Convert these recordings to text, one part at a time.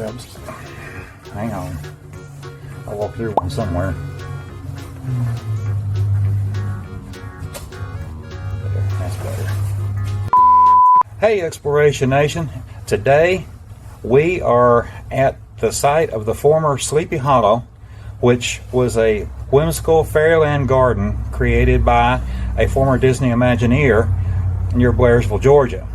tabs. Hang on. I'll walk through one somewhere. There, that's better. Hey, Exploration Nation. Today we are at the site of the former Sleepy Hollow, which was a whimsical fairyland garden created by a former Disney Imagineer near Blairsville, Georgia.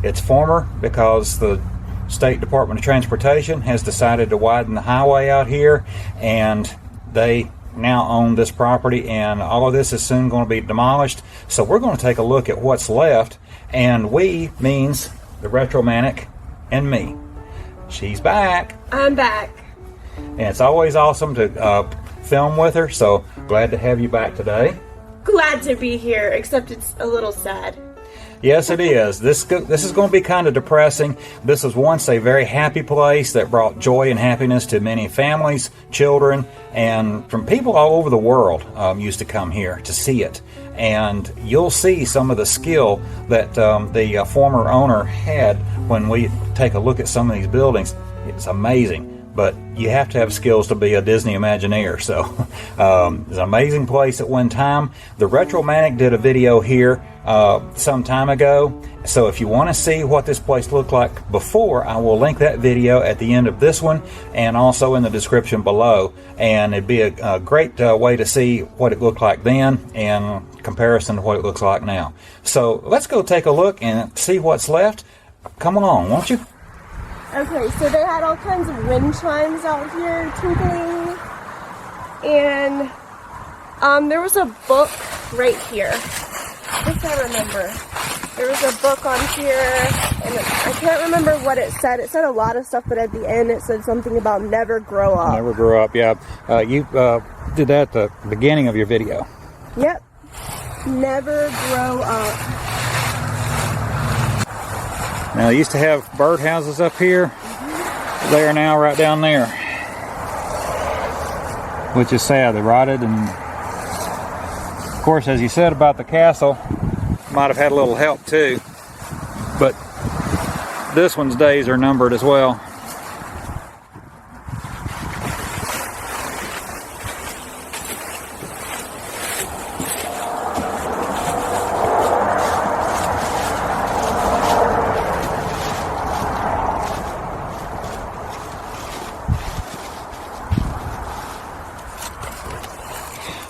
It's former because the State Department of Transportation has decided to widen the highway out here, and they now own this property, and all of this is soon going to be demolished. So we're going to take a look at what's left, and we means the Retromantic and me. She's back. I'm back. And it's always awesome to film with her, so glad to have you back today. Glad to be here, except it's a little sad. Yes, it is. This is going to be kind of depressing. This was once a very happy place that brought joy and happiness to many families, children, and from people all over the world used to come here to see it. And you'll see some of the skill that the former owner had when we take a look at some of these buildings. It's amazing. But you have to have skills to be a Disney Imagineer. So it's an amazing place at one time. The Retromantic did a video here some time ago. So if you want to see what this place looked like before, I will link that video at the end of this one and also in the description below. And it'd be a great way to see what it looked like then in comparison to what it looks like now. So let's go take a look and see what's left. Come along, won't you? Okay, so they had all kinds of wind chimes out here twinkling, and there was a book right here. If I remember, there was a book on here, and I can't remember what it said. It said a lot of stuff, but at the end it said something about never grow up. Never grow up, yeah. You did that at the beginning of your video. Yep. Never grow up. Now, they used to have birdhouses up here. They are now right down there, which is sad. They rotted, and of course, as you said about the castle, might have had a little help too. But this one's days are numbered as well.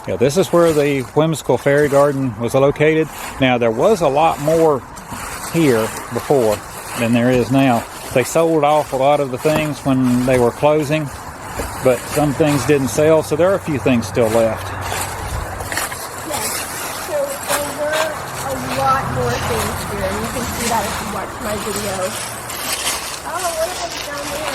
Yeah, this is where the Whimsical Fairy Garden was located. Now, there was a lot more here before than there is now. They sold off a lot of the things when they were closing, but some things didn't sell, so there are a few things still left. Yes, so there were a lot more things here, and you can see that if you watch my video. Oh, what is down there?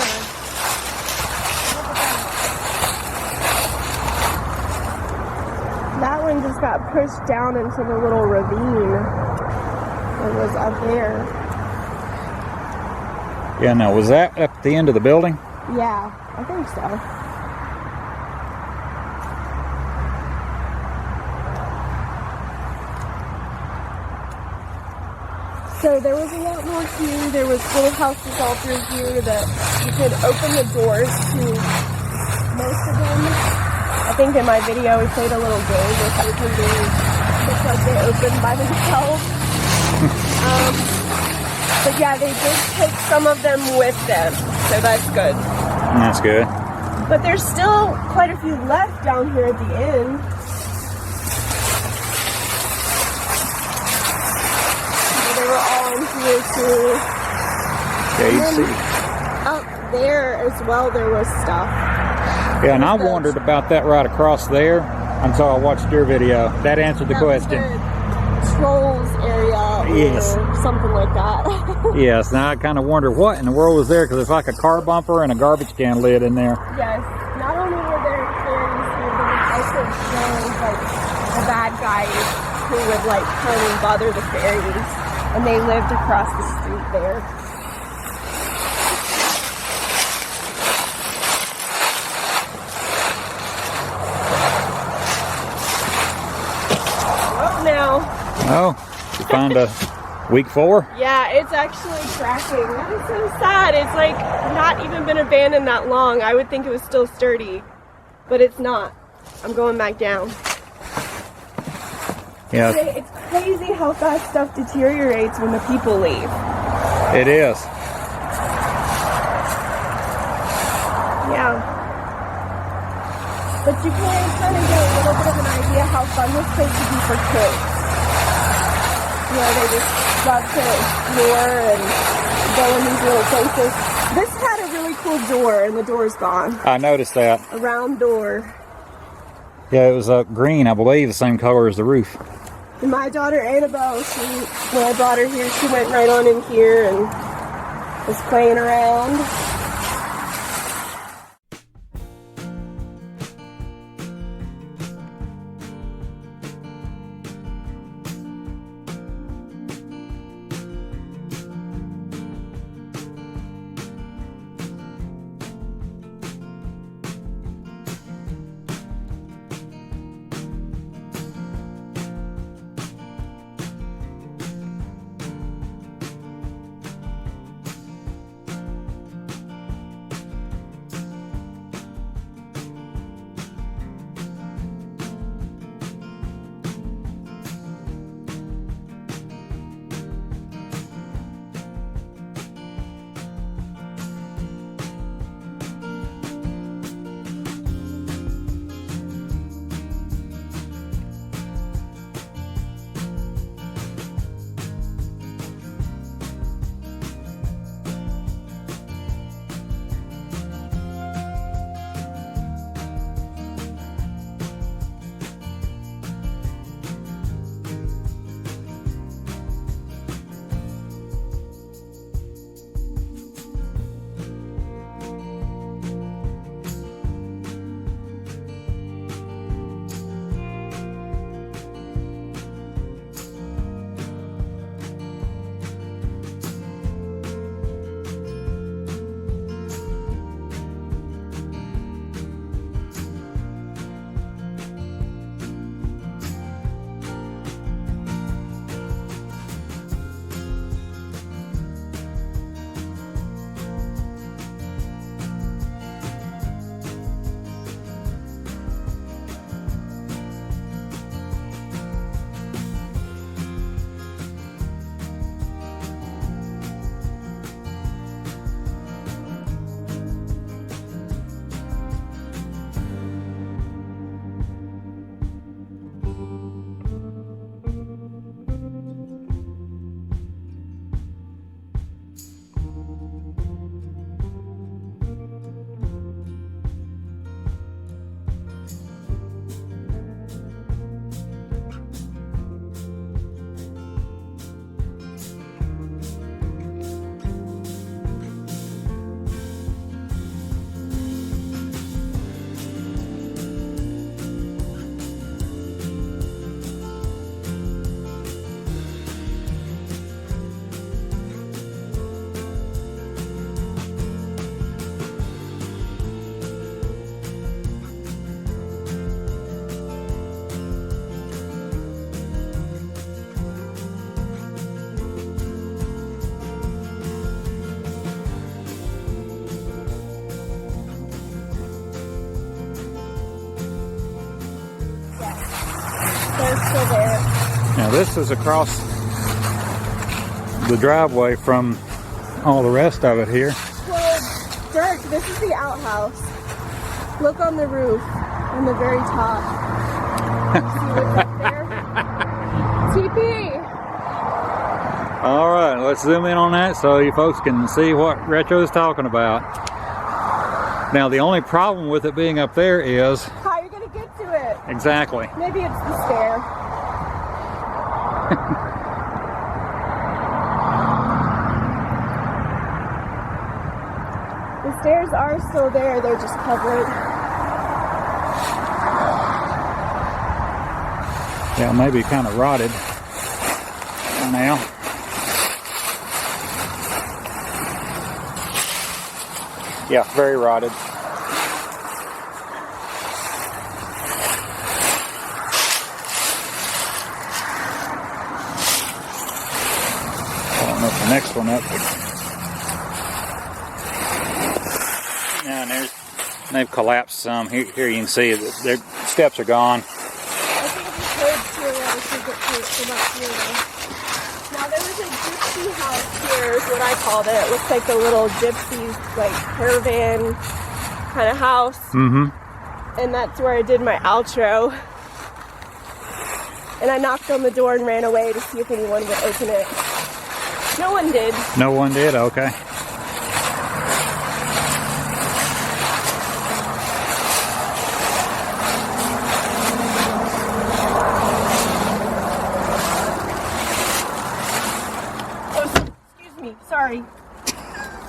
That one just got pushed down into the little ravine that was up there. Yeah, now, was that at the end of the building? Yeah, I think so. So there was a lot more here. There was little houses all through here that you could open the doors to most of them. I think in my video we played a little game with open doors. Looks like they opened by themselves. But yeah, they did take some of them with them, so that's good. That's good. But there's still quite a few left down here at the end. They were all in here too. Yeah, you see. Up there as well, there was stuff. Yeah, and I wondered about that right across there until I watched your video. That answered the question. Trolls area or something like that. Yes, now I kind of wonder what in the world was there, because it's like a car bumper and a garbage can lid in there. Yes, not only were there fairies here, but also shows like the bad guys who would like come and bother the fairies, and they lived across the street there. Now. Oh, you find a Week 4? Yeah, it's actually cracking. That is so sad. It's like not even been abandoned that long. I would think it was still sturdy, but it's not. I'm going back down. Yeah. It's crazy how fast stuff deteriorates when the people leave. It is. Yeah. But you can kind of get a little bit of an idea how fun this place would be for kids. You know, they just love to explore and go in these little places. This had a really cool door, and the door's gone. I noticed that. A round door. Yeah, it was green, I believe, the same color as the roof. And my daughter Annabelle, when I brought her here, she went right on in here and was playing around. Still there. Now this is across the driveway from all the rest of it here. Well, Dirk, this is the outhouse. Look on the roof, on the very top. See what's up there? TP! Alright, let's zoom in on that so you folks can see what Retro is talking about. Now the only problem with it being up there is... how you're going to get to it. Exactly. Maybe it's the stair. The stairs are still there, they're just covered. Yeah, maybe kind of rotted now. Yeah, very rotted. the next one up. Now, and they've collapsed some. Here you can see that their steps are gone. I think you could theoretically get from up here though. Now there was a gypsy house here is what I called it. It looks like a little gypsy, like caravan kind of house. Mm-hmm. And that's where I did my outro. And I knocked on the door and ran away to see if anyone would open it. No one did. No one did? Okay. Sorry.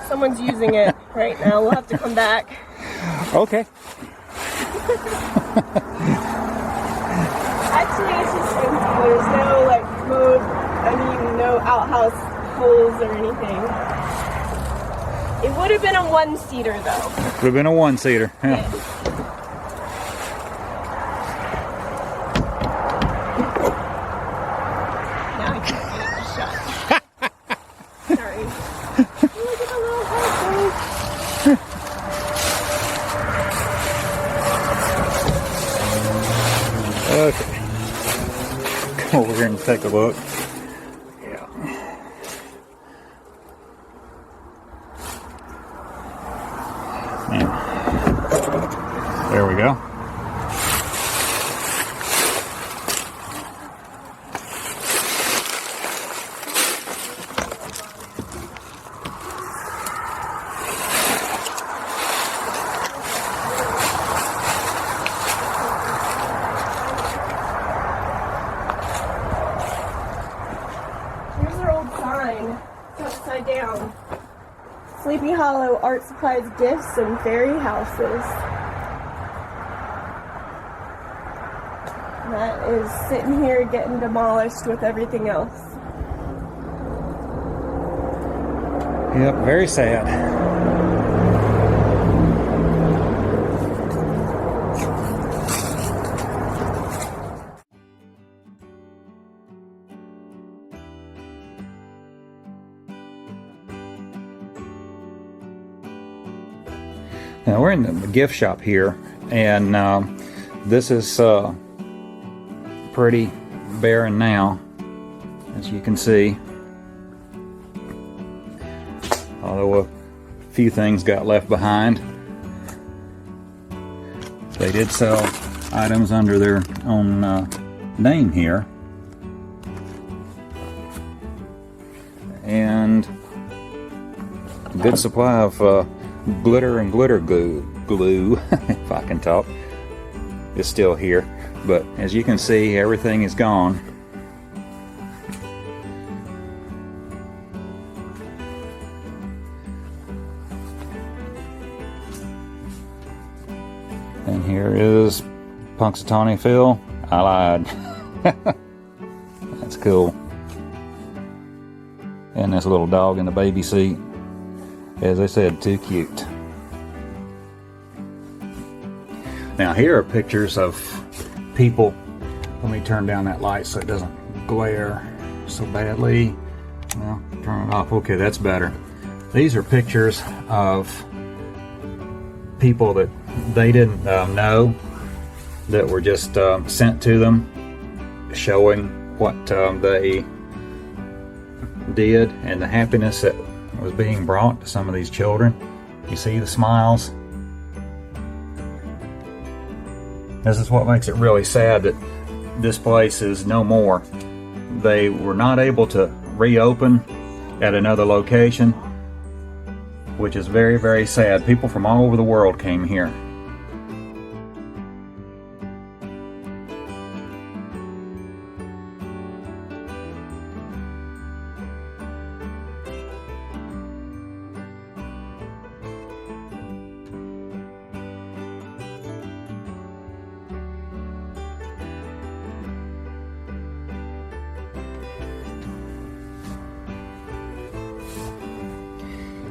Someone's using it right now. We'll have to come back. Okay. Actually, it's just empty. There's no, like, no outhouse holes or anything. It would have been a one-seater, though. Would have been a one-seater. Yeah. Now I can't get it shut. Sorry. Look at the little house. Okay. Come over here and take a look. Yeah. There we go. Down. Sleepy Hollow Art Supplies Gifts and Fairy Houses. That is sitting here getting demolished with everything else. Yep, very sad. Now we're in the gift shop here, and this is pretty barren now, as you can see. Although a few things got left behind. They did sell items under their own name here. And a good supply of glitter and glitter glue, if I can talk, is still here. But as you can see, everything is gone. And here is Punxsutawney Phil. I lied. That's cool. And this little dog in the baby seat. As I said, too cute. Now here are pictures of people. Let me turn down that light so it doesn't glare so badly. Well, turn it off. Okay, that's better. These are pictures of people that they didn't know, that were just sent to them, showing what they did and the happiness that was being brought to some of these children. You see the smiles? This is what makes it really sad, that this place is no more. They were not able to reopen at another location, which is very, very sad. People from all over the world came here.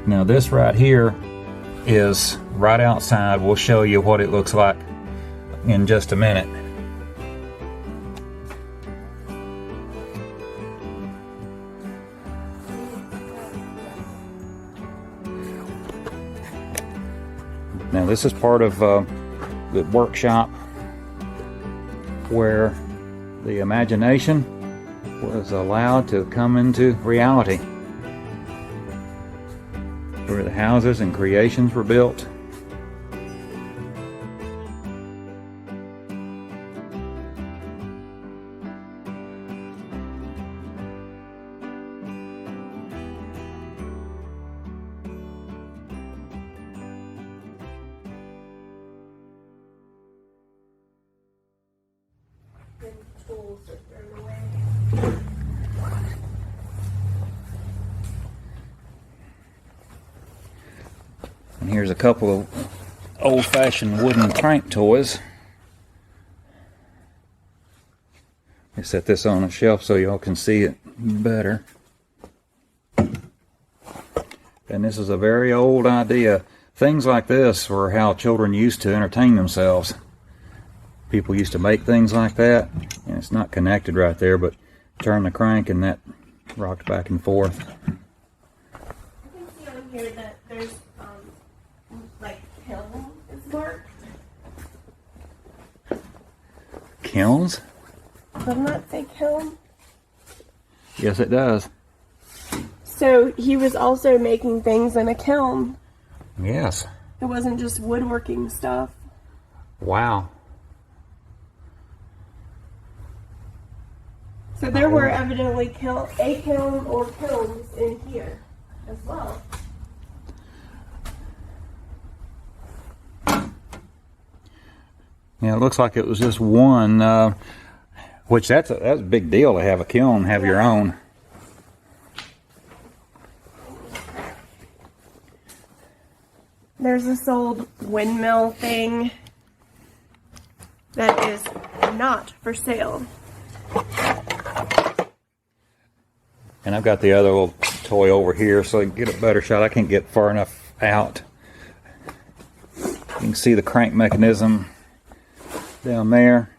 Now this right here is right outside. We'll show you what it looks like in just a minute. Now this is part of the workshop where the imagination was allowed to come into reality, where the houses and creations were built. And here's a couple of old-fashioned wooden crank toys. I set this on a shelf so y'all can see it better. And this is a very old idea. Things like this were how children used to entertain themselves. People used to make things like that, and it's not connected right there, but turn the crank and that rocked back and forth. I can see on here that there's like kiln is marked. Kilns? Doesn't that say kiln? Yes, it does. So he was also making things in a kiln. Yes. It wasn't just woodworking stuff. Wow. So there were evidently a kiln or kilns in here as well. Yeah, it looks like it was just one, which that's a big deal to have a kiln, have your own. There's this old windmill thing that is not for sale. And I've got the other little toy over here so I can get a better shot. I can't get far enough out. You can see the crank mechanism down there.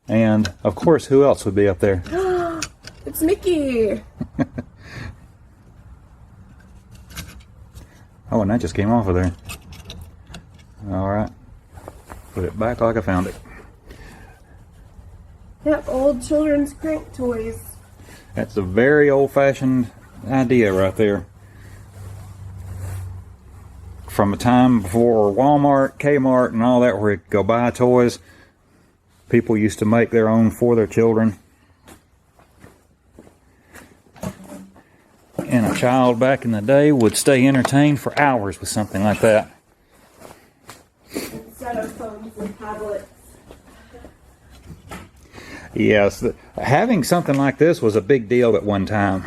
And, of course, who else would be up there? It's Mickey! Oh, and that just came off of there. Alright. Put it back like I found it. Yep, old children's crank toys. That's a very old-fashioned idea right there. From a time before Walmart, Kmart, and all that, where you go buy toys, people used to make their own for their children. And a child back in the day would stay entertained for hours with something like that. Instead of phones and tablets. Yes, having something like this was a big deal at one time.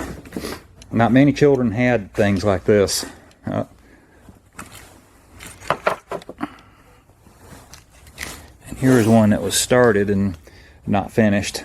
Not many children had things like this. And here is one that was started and not finished.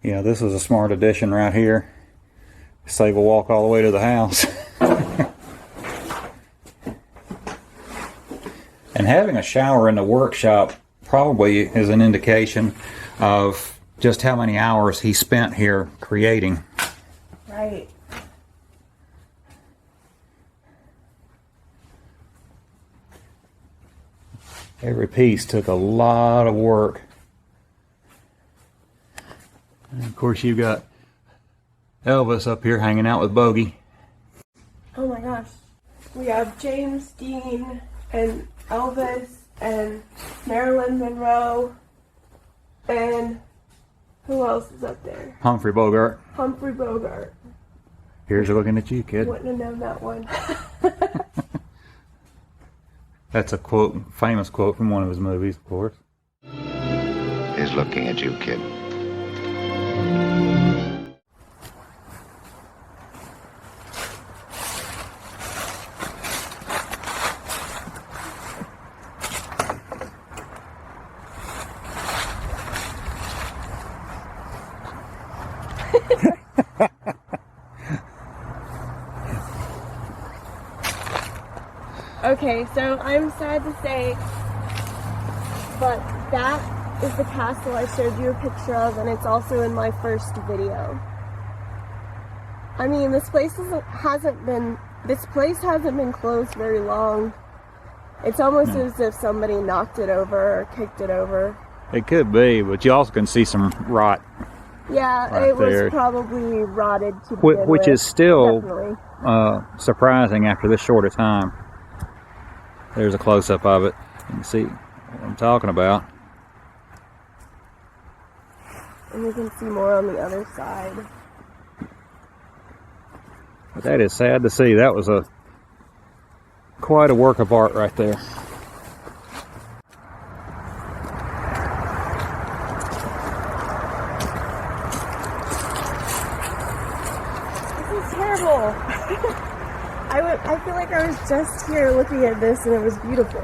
Yeah, this is a smart addition right here. Save a walk all the way to the house. And having a shower in the workshop probably is an indication of just how many hours he spent here creating. Right. Every piece took a lot of work. And of course, you've got Elvis up here hanging out with Bogey. Oh my gosh. We have James Dean and Elvis and Marilyn Monroe and who else is up there? Humphrey Bogart. Humphrey Bogart. Here's looking at you, kid. Wouldn't have known that one. That's a quote, famous quote from one of his movies, of course. He's looking at you, kid. Okay, so I'm sad to say, but that is the castle I showed you a picture of, and it's also in my first video. I mean, this place hasn't been closed very long. It's almost as if somebody knocked it over or kicked it over. It could be, but you also can see some rot. Yeah, right it was there. probably rotted to begin Which with. is still Definitely. surprising after this short a time. There's a close-up of it. You can see what I'm talking about. And you can see more on the other side. But that is sad to see. That was quite a work of art right there. This is terrible. I feel like I was just here looking at this and it was beautiful.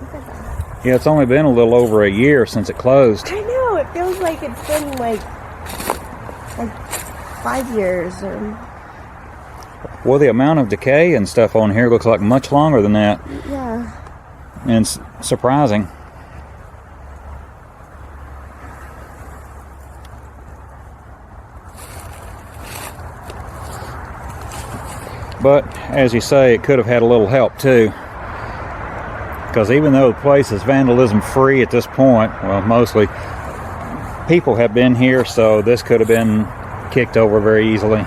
Look at that. Yeah, it's only been a little over a year since it closed. I know, it feels like it's been like 5 years. Well, the amount of decay and stuff on here looks like much longer than that. Yeah. And it's surprising. But, as you say, it could have had a little help, too. Because even though the place is vandalism free at this point, well, mostly, people have been here, so this could have been kicked over very easily.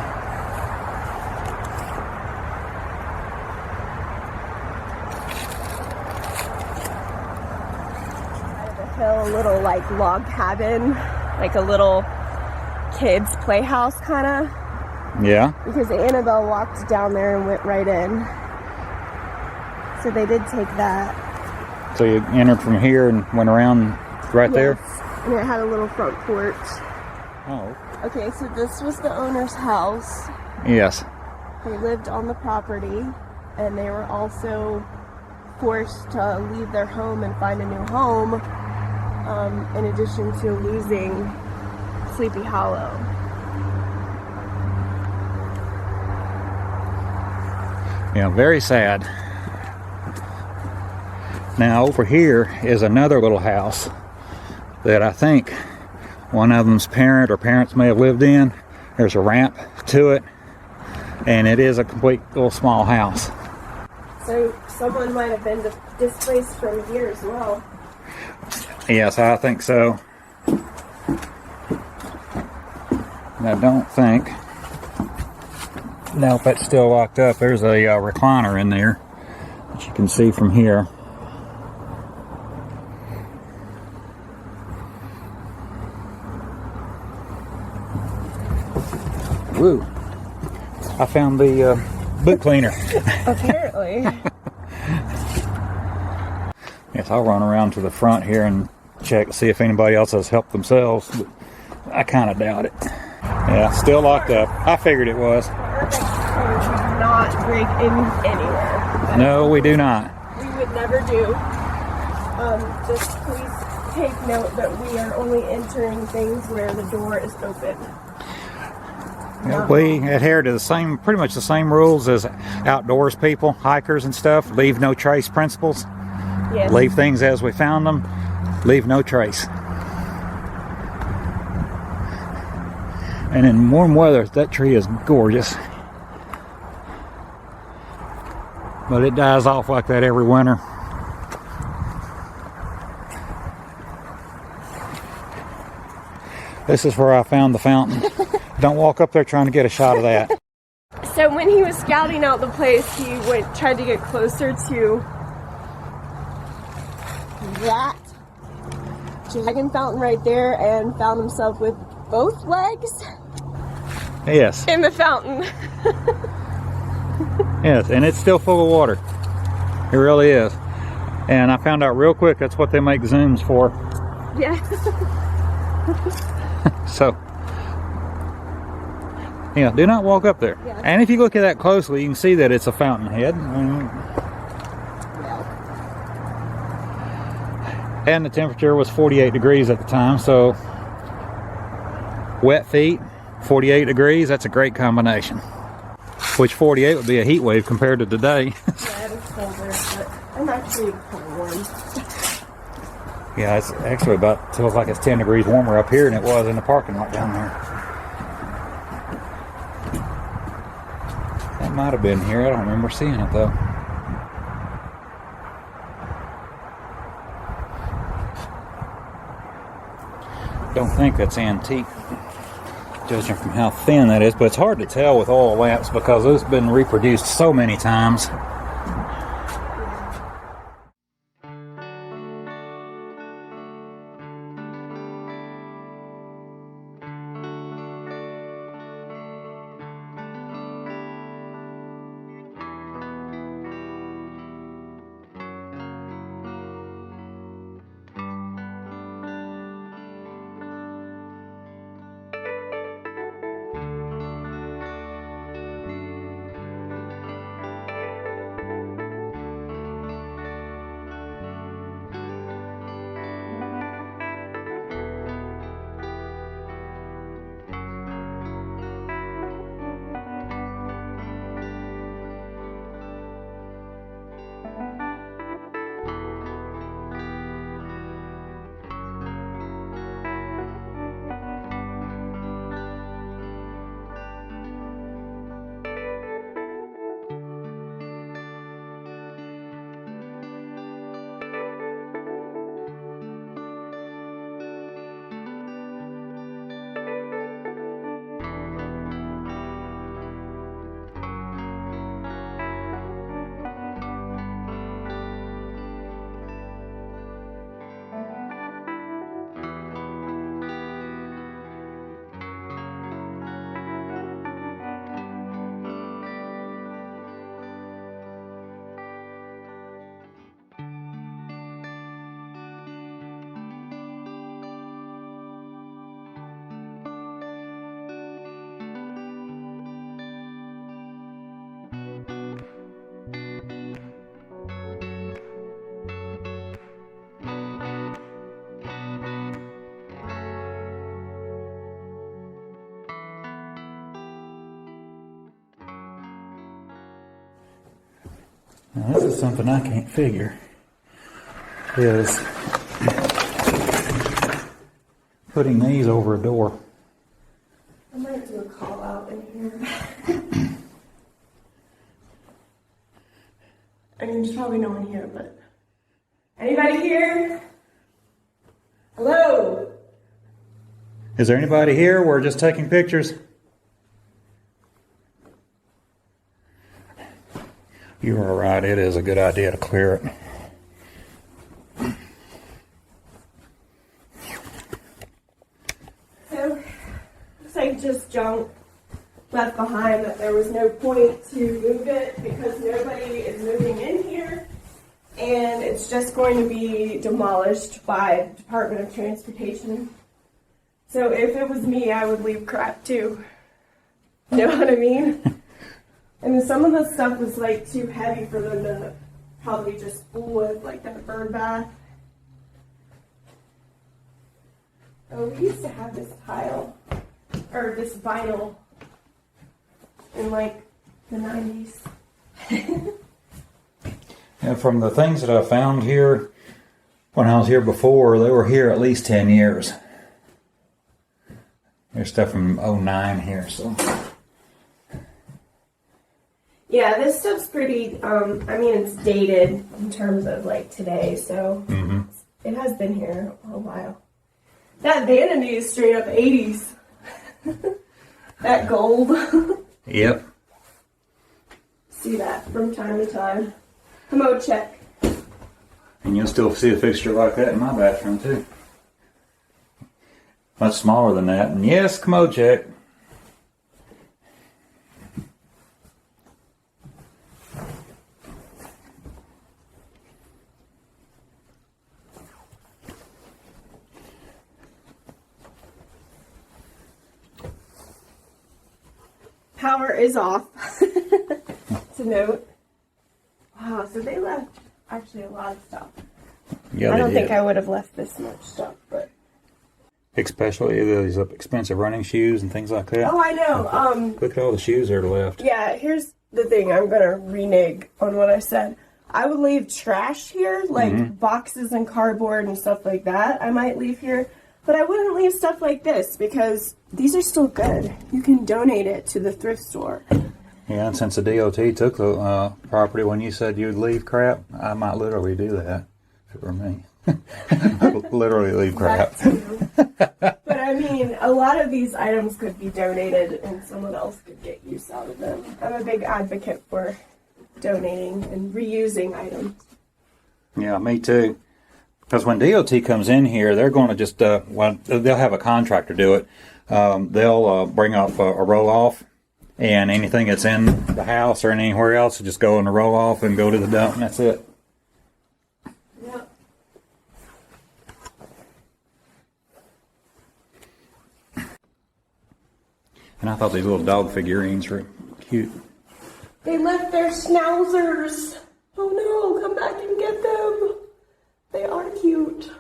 A little like log cabin, like a little kids playhouse kind of. Yeah. Because Annabelle walked down there and went right in. So they did take that. So you entered from here and went around right there? And it had a little front porch. Oh. Okay, so this was the owner's house. Yes. They lived on the property, and they were also forced to leave their home and find a new home, in addition to losing Sleepy Hollow. Yeah, very sad. Now over here is another little house that I think one of them's parents may have lived in. There's a ramp to it, and it is a complete little small house. So someone might have been displaced from here as well. Yes, I think so. I don't think. Nope, it's still locked up. There's a recliner in there that you can see from here. Woo! I found the boot cleaner. Apparently. Yes, I'll run around to the front here and check, see if anybody else has helped themselves, but I kind of doubt it. Yeah, still locked up. I figured it was. We do not break in anywhere. No, we do not. We would never do. Just please take note that we are only entering things where the door is open. Yeah, we adhere to pretty much the same rules as outdoors people, hikers and stuff. Leave no trace principles. Yes. Leave things as we found them. Leave no trace. And in warm weather, that tree is gorgeous. But it dies off like that every winter. This is where I found the fountain. Don't walk up there trying to get a shot of that. So when he was scouting out the place, he tried to get closer to that dragon fountain right there and found himself with both legs Yes. in the fountain. Yes, and it's still full of water. It really is. And I found out real quick that's what they make zooms for. Yeah. So, yeah, do not walk up there. Yeah. And if you look at that closely, you can see that it's a fountainhead. And the temperature was 48 degrees at the time, so wet feet, 48 degrees, that's a great combination. Which 48 would be a heat wave compared to today. Yeah, it is colder, but I'm actually quite warm. Yeah, it's actually feels like it's 10 degrees warmer up here than it was in the parking lot down there. That might have been here, I don't remember seeing it though. Don't think that's antique, judging from how thin that is, but it's hard to tell with oil lamps because it's been reproduced so many times. Now this is something I can't figure, is putting these over a door. I might do a call out in here. I mean, there's probably no one here, but anybody here? Hello? Is there anybody here? We're just taking pictures. You are right, it is a good idea to clear it. So, looks like just junk left behind, that there was no point to move it because nobody is moving in here, and it's just going to be demolished by the Department of Transportation. So if it was me, I would leave crap too. You know what I mean? And then some of the stuff was like too heavy for them to probably just fool with, like that bird bath. Oh, we used to have this tile, or this vinyl, in like the 90s. And from the things that I found here, when I was here before, they were here at least 10 years. There's stuff from 09 here, so. Yeah, this stuff's pretty, I mean, it's dated in terms of like today, so it has been here a while. That vanity is straight up 80s. That gold. Yep. See that from time to time. Commode check. And you'll still see a fixture like that in my bathroom too. Much smaller than that. And yes, commode check. power is off. To note. Wow, so they left actually a lot of stuff. Yeah, I don't think I would have left this much stuff, but especially these expensive running shoes and things like that. oh, I know. Look at all the shoes that are left. Yeah, here's the thing. I'm gonna renege on what I said. I would leave trash here, like boxes and cardboard and stuff like that. I might leave here, but I wouldn't leave stuff like this because these are still good. You can donate it to the thrift store. Yeah, and since the DOT took the property when you said you'd leave crap, I might literally do that if it were me. Literally leave crap. But I mean, a lot of these items could be donated and someone else could get use out of them. I'm a big advocate for donating and reusing items. Yeah, me too. Because when DOT comes in here, they're going to just, well, they'll have a contractor do it. They'll bring up a roll-off, and anything that's in the house or anywhere else will just go in the roll-off and go to the dump, and that's it. Yep. And I thought these little dog figurines were cute. They left their schnauzers. Oh no, come back and get them. They are cute.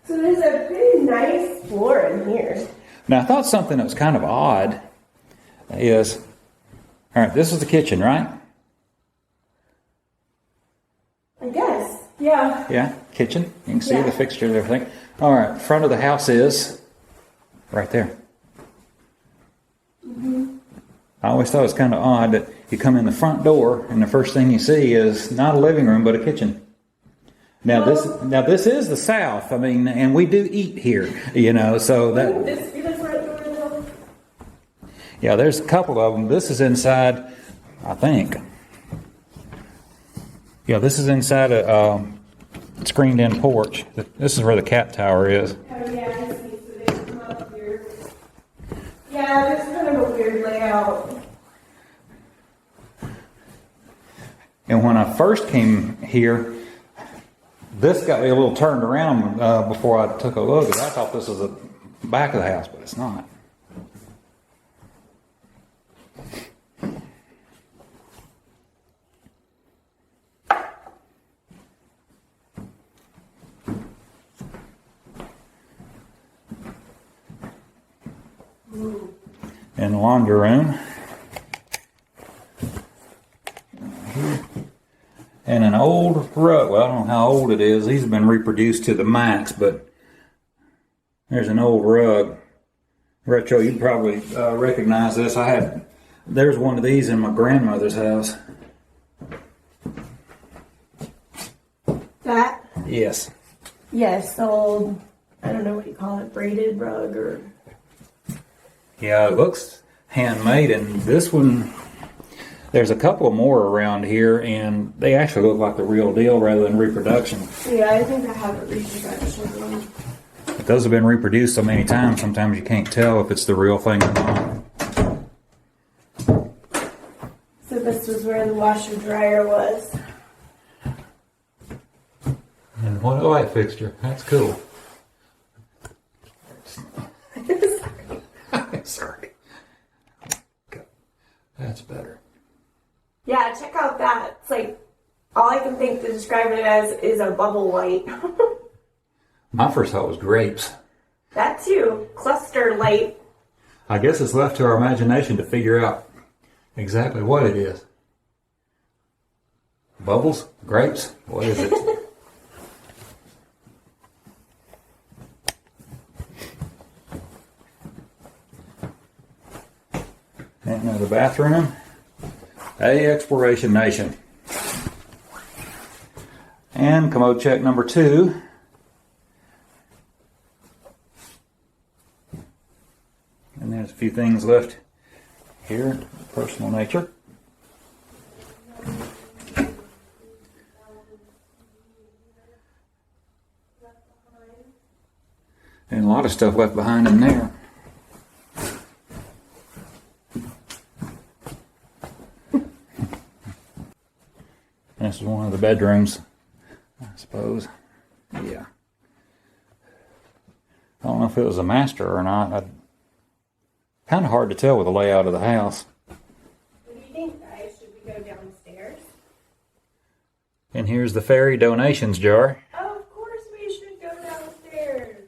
So there's a pretty nice floor in here. Now, I thought something that was kind of odd is, all right, this is the kitchen, right? I guess, yeah. Yeah, kitchen. You can see the fixtures and everything. All right, front of the house is right there. I always thought it was kind of odd that you come in the front door and the first thing you see is not a living room but a kitchen. Now this is the South. I mean, and we do eat here, you know. So that. This be the front door though? Yeah, there's a couple of them. This is inside, I think. Yeah, this is inside a screened-in porch. This is where the cat tower is. Oh yeah, I see. So they come up here. Yeah, there's kind of a weird layout. And when I first came here, this got me a little turned around before I took a look. I thought this was the back of the house, but it's not. In the laundry room. And an old rug. Well, I don't know how old it is. These have been reproduced to the max, but there's an old rug. Retro, you probably recognize this. There's one of these in my grandmother's house. That? Yes. Yes, old, I don't know what you call it, braided rug or... Yeah, it looks handmade, and this one, there's a couple more around here, and they actually look like the real deal rather than reproduction. Yeah, I think I have a reproduction one. But those have been reproduced so many times, sometimes you can't tell if it's the real thing or not. So this was where the washer dryer was. And what a light fixture. That's cool. Sorry. That's better. Yeah, check out that. It's like, all I can think to describe it as is a bubble light. My first thought was grapes. That too. Cluster light. I guess it's left to our imagination to figure out exactly what it is. Bubbles? Grapes? What is it? And now the bathroom. Exploration Nation. And commode check number 2. And there's a few things left here, personal nature. And a lot of stuff left behind in there. This is one of the bedrooms, I suppose. Yeah. I don't know if it was a master or not. Kind of hard to tell with the layout of the house. What do you think, guys? Should we go downstairs? And here's the fairy donations jar. Oh, of course we should go downstairs.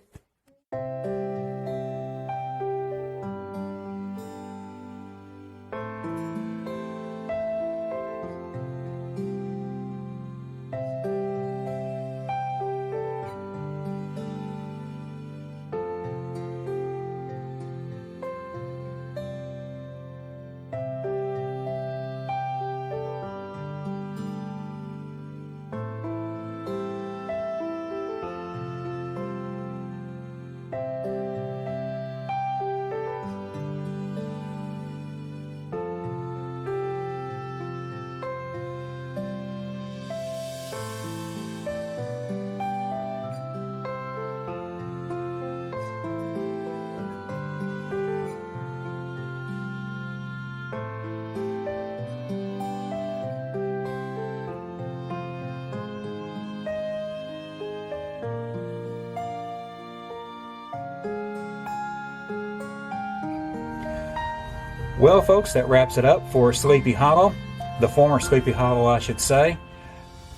Well, folks, that wraps it up for Sleepy Hollow, the former Sleepy Hollow, I should say,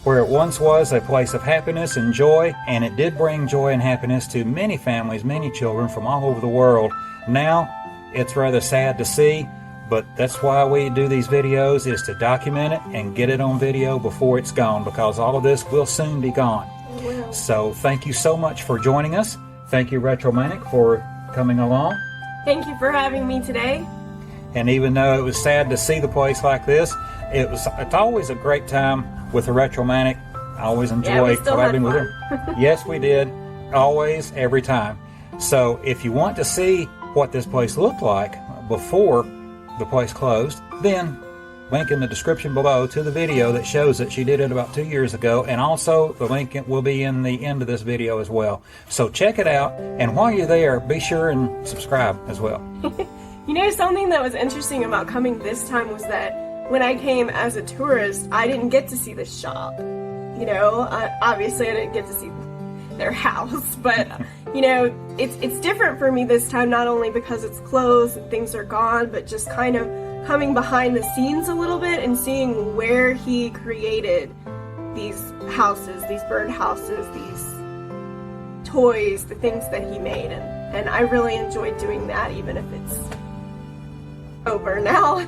where it once was a place of happiness and joy, and it did bring joy and happiness to many families, many children from all over the world. Now, it's rather sad to see, but that's why we do these videos, is to document it and get it on video before it's gone, because all of this will soon be gone. So thank you so much for joining us. Thank you, Retromantic, for coming along. Thank you for having me today. And even though it was sad to see the place like this, it's always a great time with the Retromantic. I always enjoy collabing with them. Yes, we did. Always, every time. So if you want to see what this place looked like before the place closed, then link in the description below to the video that shows that she did it about 2 years ago, and also the link will be in the end of this video as well. So check it out, and while you're there, be sure and subscribe as well. You know, something that was interesting about coming this time was that when I came as a tourist, I didn't get to see the shop. You know, obviously I didn't get to see their house, but you know, it's different for me this time, not only because it's closed and things are gone, but just kind of coming behind the scenes a little bit and seeing where he created these houses, these bird houses, these toys, the things that he made, and I really enjoyed doing that, even if it's over now.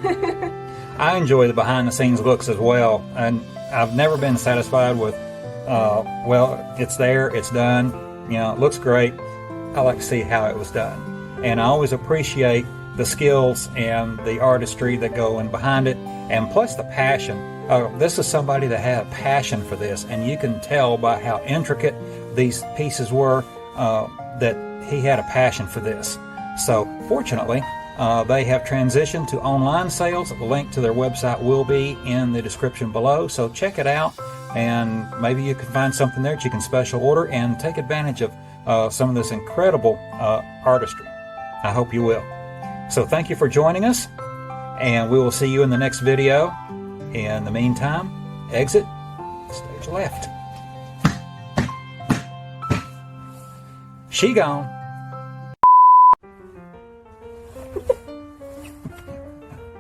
I enjoy the behind the scenes looks as well, and I've never been satisfied with well, it's there, it's done, you know, it looks great. I like to see how it was done, and I always appreciate the skills and the artistry that go in behind it, and plus the passion. This is somebody that had a passion for this, and you can tell by how intricate these pieces were that he had a passion for this. So fortunately, they have transitioned to online sales. The link to their website will be in the description below, so check it out, and maybe you can find something there that you can special order and take advantage of some of this incredible artistry. I hope you will. So thank you for joining us, and we will see you in the next video. In the meantime, exit stage left. She gone.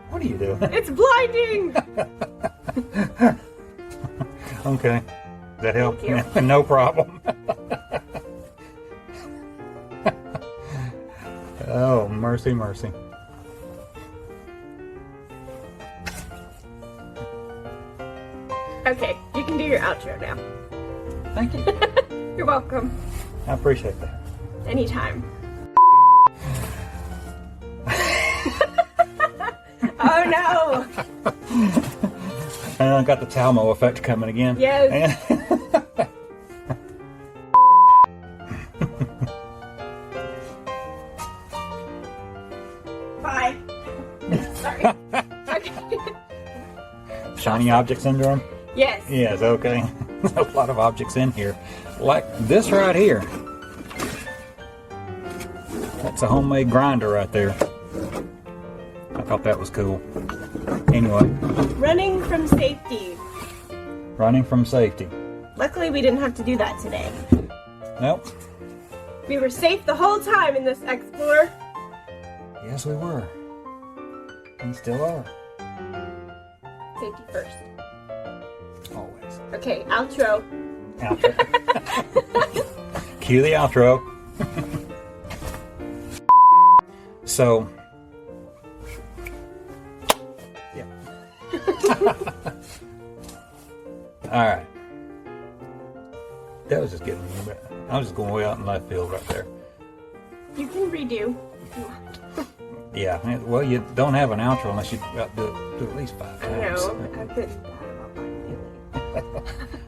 What are you doing? It's blinding! Okay. Does that help? Thank you. No problem. Oh, mercy, mercy. Okay, you can do your outro now. Thank you. You're welcome. I appreciate that. Anytime. Oh no! And I got the Talmo effect coming again. Yes. Bye. Sorry. Okay. Shiny object syndrome? Yes. Yes, okay. A lot of objects in here. Like this right here. That's a homemade grinder right there. I thought that was cool. Anyway. Running from safety. Running from safety. Luckily we didn't have to do that today. Nope. We were safe the whole time in this Explorer. Yes, we were. And still are. Safety first. Always. Okay, outro. Outro. Cue the outro. So, yeah. All right. That was just getting me. I was just going way out in left field right there. You can redo if you want. Yeah. Well, you don't have an outro unless you do it at least 5 I times. know. I've been bad about my feelings.